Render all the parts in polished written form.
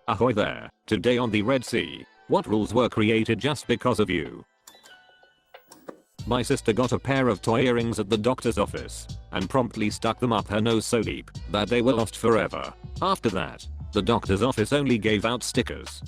Ahoy there. Today on the Red Sea, what rules were created just because of you? My sister got a pair of toy earrings at the doctor's office and promptly stuck them up her nose so deep that they were lost forever. After that, the doctor's office only gave out stickers.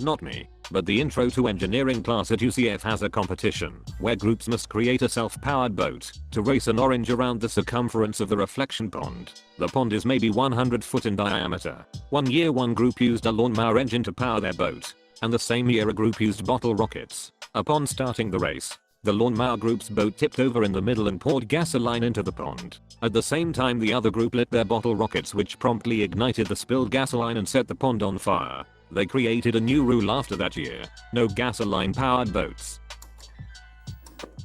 Not me, but the intro to engineering class at UCF has a competition where groups must create a self-powered boat to race an orange around the circumference of the reflection pond. The pond is maybe 100 foot in diameter. One year one group used a lawnmower engine to power their boat, and the same year a group used bottle rockets. Upon starting the race, the lawnmower group's boat tipped over in the middle and poured gasoline into the pond. At the same time the other group lit their bottle rockets, which promptly ignited the spilled gasoline and set the pond on fire. They created a new rule after that year: no gasoline powered boats.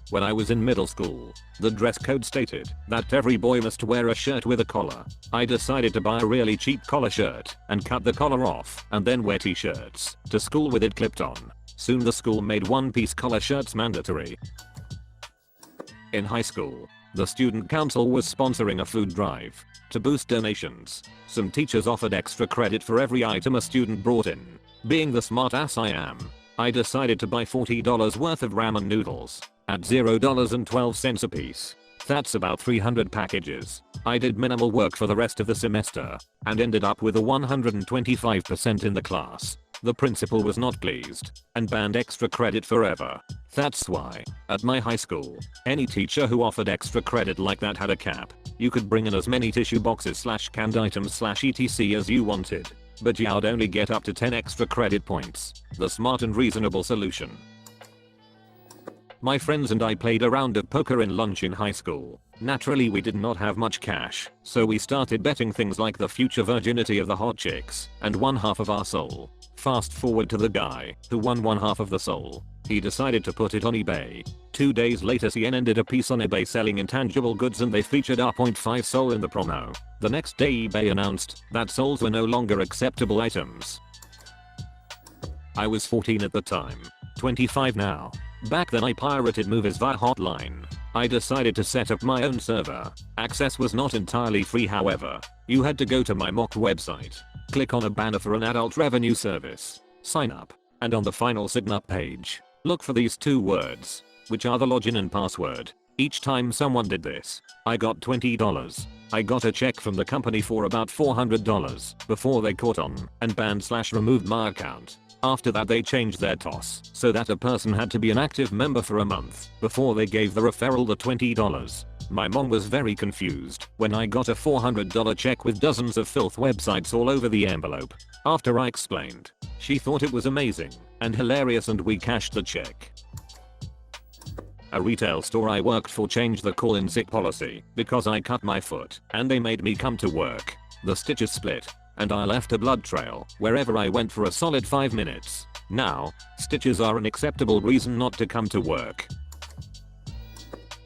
When I was in middle school, the dress code stated that every boy must wear a shirt with a collar. I decided to buy a really cheap collar shirt and cut the collar off and then wear t-shirts to school with it clipped on. Soon the school made one-piece collar shirts mandatory. In high school, the student council was sponsoring a food drive to boost donations. Some teachers offered extra credit for every item a student brought in. Being the smart ass I am, I decided to buy $40 worth of ramen noodles at $0.12 a piece. That's about 300 packages. I did minimal work for the rest of the semester and ended up with a 125% in the class. The principal was not pleased and banned extra credit forever. That's why, at my high school, any teacher who offered extra credit like that had a cap. You could bring in as many tissue boxes / canned items / etc as you wanted, but you'd only get up to 10 extra credit points. The smart and reasonable solution. My friends and I played a round of poker in lunch in high school. Naturally we did not have much cash, so we started betting things like the future virginity of the hot chicks and one half of our soul. Fast forward to the guy who won one half of the soul. He decided to put it on eBay. 2 days later CN ended a piece on eBay selling intangible goods and they featured our 0.5 soul in the promo. The next day eBay announced that souls were no longer acceptable items. I was 14 at the time, 25 now. Back then I pirated movies via Hotline. I decided to set up my own server. Access was not entirely free, however. You had to go to my mock website, click on a banner for an adult revenue service, sign up, and on the final sign up page, look for these 2 words, which are the login and password. Each time someone did this, I got $20. I got a check from the company for about $400 before they caught on and banned / removed my account. After that they changed their TOS so that a person had to be an active member for a month before they gave the referral the $20. My mom was very confused when I got a $400 check with dozens of filth websites all over the envelope. After I explained, she thought it was amazing and hilarious and we cashed the check. A retail store I worked for changed the call in sick policy because I cut my foot and they made me come to work. The stitches split and I left a blood trail wherever I went for a solid 5 minutes. Now, stitches are an acceptable reason not to come to work.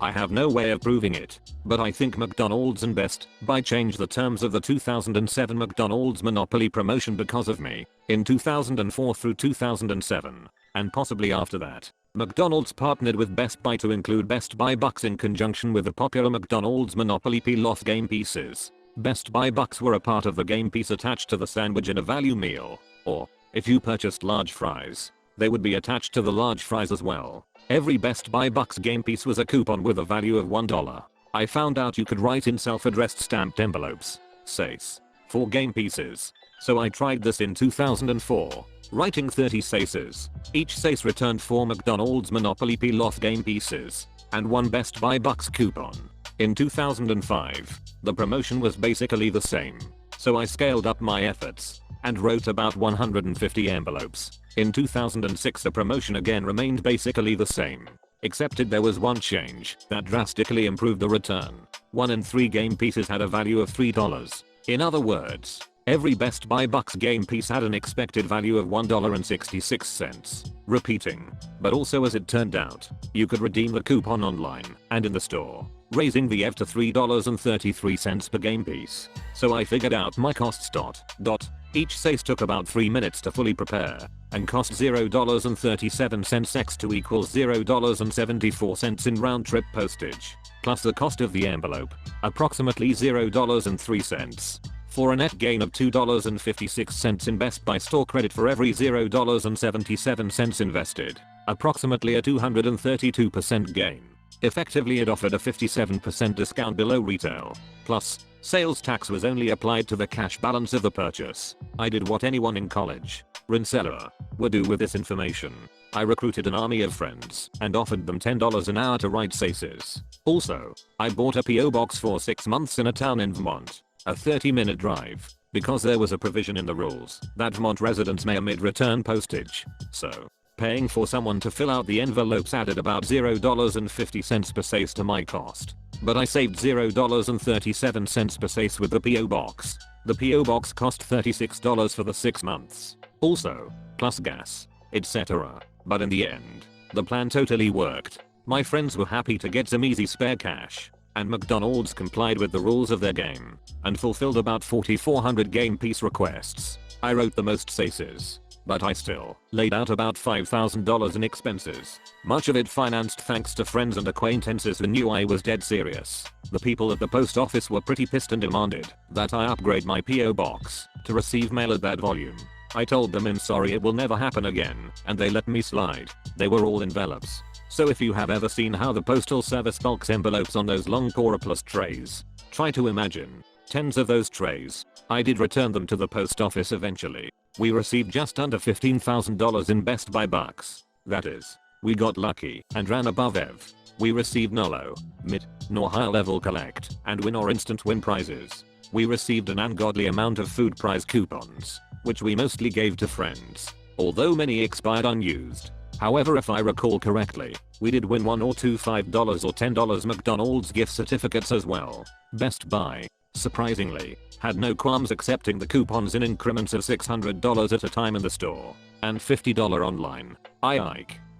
I have no way of proving it, but I think McDonald's and Best Buy changed the terms of the 2007 McDonald's Monopoly promotion because of me. In 2004 through 2007, and possibly after that, McDonald's partnered with Best Buy to include Best Buy Bucks in conjunction with the popular McDonald's Monopoly Peel-Off game pieces. Best Buy Bucks were a part of the game piece attached to the sandwich in a value meal, or, if you purchased large fries, they would be attached to the large fries as well. Every Best Buy Bucks game piece was a coupon with a value of $1. I found out you could write in self-addressed stamped envelopes, SACE, for game pieces, so I tried this in 2004, writing 30 SACEs. Each SACE returned 4 McDonald's Monopoly Peel-Off game pieces, and 1 Best Buy Bucks coupon. In 2005, the promotion was basically the same, so I scaled up my efforts and wrote about 150 envelopes. In 2006 the promotion again remained basically the same, except there was one change that drastically improved the return. 1 in 3 game pieces had a value of $3. In other words, every Best Buy Bucks game piece had an expected value of $1.66. Repeating, but also as it turned out, you could redeem the coupon online and in the store, raising the EV to $3.33 per game piece. So I figured out my costs. Each SACE took about 3 minutes to fully prepare and cost $0.37 X to equals $0.74 in round trip postage, plus the cost of the envelope, approximately $0.03. for a net gain of $2.56 in Best Buy store credit for every $0.77 invested. Approximately a 232% gain. Effectively it offered a 57% discount below retail. Plus, sales tax was only applied to the cash balance of the purchase. I did what anyone in college, Rensselaer, would do with this information. I recruited an army of friends and offered them $10 an hour to write cases. Also, I bought a PO box for 6 months in a town in Vermont, a 30-minute drive, because there was a provision in the rules that Vermont residents may omit return postage. So, paying for someone to fill out the envelopes added about $0.50 per case to my cost. But I saved $0.37 per case with the PO box. The PO box cost $36 for the 6 months. Also, plus gas, etc. But in the end, the plan totally worked. My friends were happy to get some easy spare cash, and McDonald's complied with the rules of their game and fulfilled about 4,400 game piece requests. I wrote the most cases, but I still laid out about $5,000 in expenses. Much of it financed thanks to friends and acquaintances who knew I was dead serious. The people at the post office were pretty pissed and demanded that I upgrade my PO box to receive mail at that volume. I told them I'm sorry, it will never happen again, and they let me slide. They were all envelopes. So if you have ever seen how the postal service bulks envelopes on those long Coroplus trays, try to imagine tens of those trays. I did return them to the post office eventually. We received just under $15,000 in Best Buy bucks. That is, we got lucky and ran above EV. We received no low, mid, nor high level collect and win or instant win prizes. We received an ungodly amount of food prize coupons, which we mostly gave to friends, although many expired unused. However, if I recall correctly, we did win one or two $5 or $10 McDonald's gift certificates as well. Best Buy, surprisingly, had no qualms accepting the coupons in increments of $600 at a time in the store and $50 online.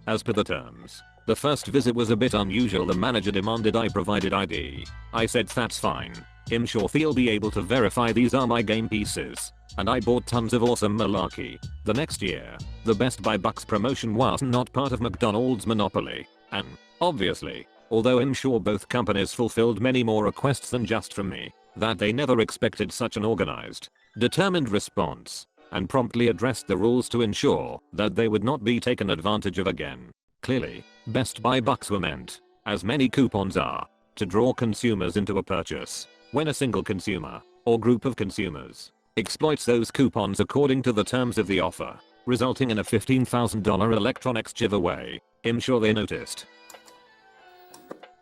As per the terms. The first visit was a bit unusual. The manager demanded I provided ID. I said that's fine. I'm sure they'll be able to verify these are my game pieces. And I bought tons of awesome malarkey. The next year, the Best Buy Bucks promotion was not part of McDonald's monopoly. And, obviously, although I'm sure both companies fulfilled many more requests than just from me, that they never expected such an organized, determined response, and promptly addressed the rules to ensure that they would not be taken advantage of again. Clearly, Best Buy Bucks were meant, as many coupons are, to draw consumers into a purchase. When a single consumer, or group of consumers, exploits those coupons according to the terms of the offer, resulting in a $15,000 electronics giveaway, I'm sure they noticed.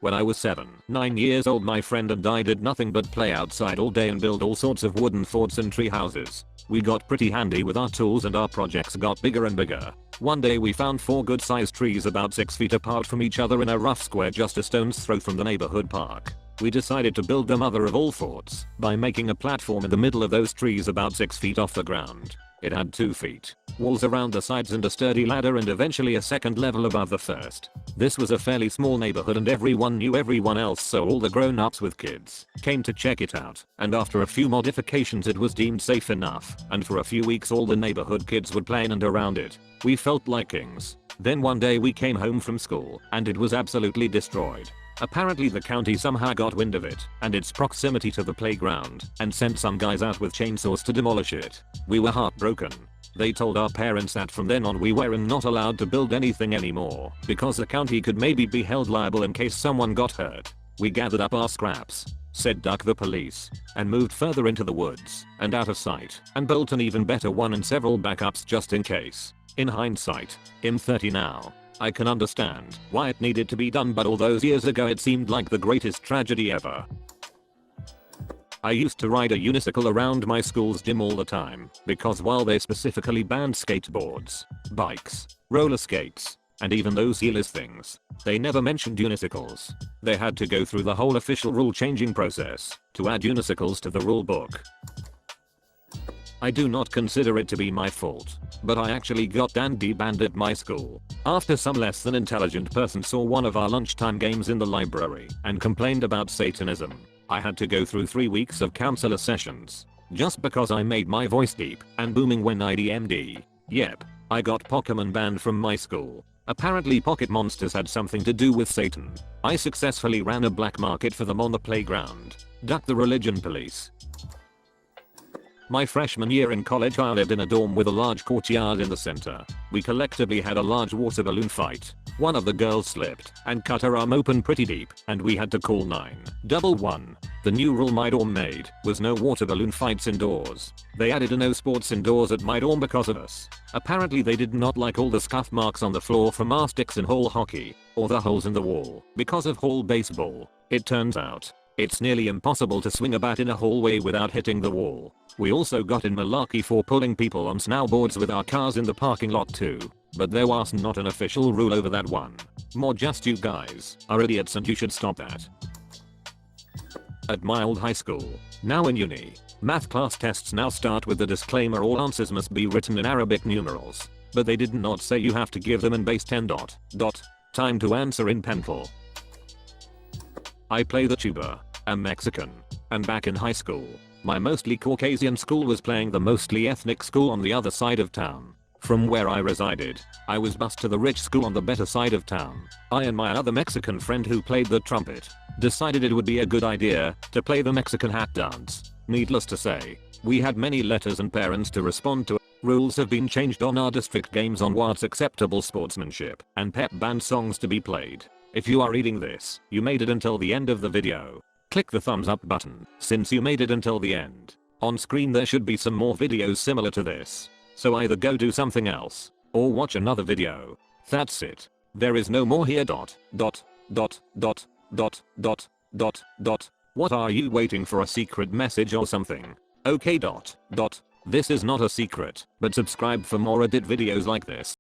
When I was 9 years old, my friend and I did nothing but play outside all day and build all sorts of wooden forts and tree houses. We got pretty handy with our tools and our projects got bigger and bigger. One day we found 4 good sized trees about 6 feet apart from each other in a rough square just a stone's throw from the neighborhood park. We decided to build the mother of all forts by making a platform in the middle of those trees about 6 feet off the ground. It had 2 feet, walls around the sides and a sturdy ladder and eventually a second level above the first. This was a fairly small neighborhood and everyone knew everyone else, so all the grown-ups with kids came to check it out, and after a few modifications it was deemed safe enough, and for a few weeks all the neighborhood kids would play in and around it. We felt like kings. Then one day we came home from school and it was absolutely destroyed. Apparently the county somehow got wind of it and its proximity to the playground and sent some guys out with chainsaws to demolish it. We were heartbroken. They told our parents that from then on we were not allowed to build anything anymore because the county could maybe be held liable in case someone got hurt. We gathered up our scraps, said duck the police, and moved further into the woods and out of sight and built an even better one and several backups just in case. In hindsight, I'm 30 now. I can understand why it needed to be done, but all those years ago it seemed like the greatest tragedy ever. I used to ride a unicycle around my school's gym all the time because while they specifically banned skateboards, bikes, roller skates, and even those heeless things, they never mentioned unicycles. They had to go through the whole official rule changing process to add unicycles to the rule book. I do not consider it to be my fault, but I actually got dandy banned at my school after some less than intelligent person saw one of our lunchtime games in the library and complained about Satanism. I had to go through 3 weeks of counselor sessions just because I made my voice deep and booming when IDMD. Yep, I got Pokemon banned from my school. Apparently pocket monsters had something to do with Satan. I successfully ran a black market for them on the playground. Duck the religion police. My freshman year in college I lived in a dorm with a large courtyard in the center. We collectively had a large water balloon fight. One of the girls slipped and cut her arm open pretty deep and we had to call 911. The new rule my dorm made was no water balloon fights indoors. They added a no sports indoors at my dorm because of us. Apparently they did not like all the scuff marks on the floor from our sticks in hall hockey or the holes in the wall because of hall baseball. It turns out it's nearly impossible to swing a bat in a hallway without hitting the wall. We also got in malarkey for pulling people on snowboards with our cars in the parking lot too. But there was not an official rule over that one. More just you guys are idiots and you should stop that. At my old high school, now in uni, math class tests now start with the disclaimer all answers must be written in Arabic numerals. But they did not say you have to give them in base 10 ... time to answer in pencil. I play the tuba. I'm Mexican. And back in high school, my mostly Caucasian school was playing the mostly ethnic school on the other side of town. From where I resided, I was bused to the rich school on the better side of town. I and my other Mexican friend who played the trumpet decided it would be a good idea to play the Mexican hat dance. Needless to say, we had many letters and parents to respond to. Rules have been changed on our district games on what's acceptable sportsmanship and pep band songs to be played. If you are reading this, you made it until the end of the video. Click the thumbs up button since you made it until the end. On screen there should be some more videos similar to this. So either go do something else or watch another video. That's it. There is no more here. What are you waiting for, a secret message or something? Okay. This is not a secret, but subscribe for more edit videos like this.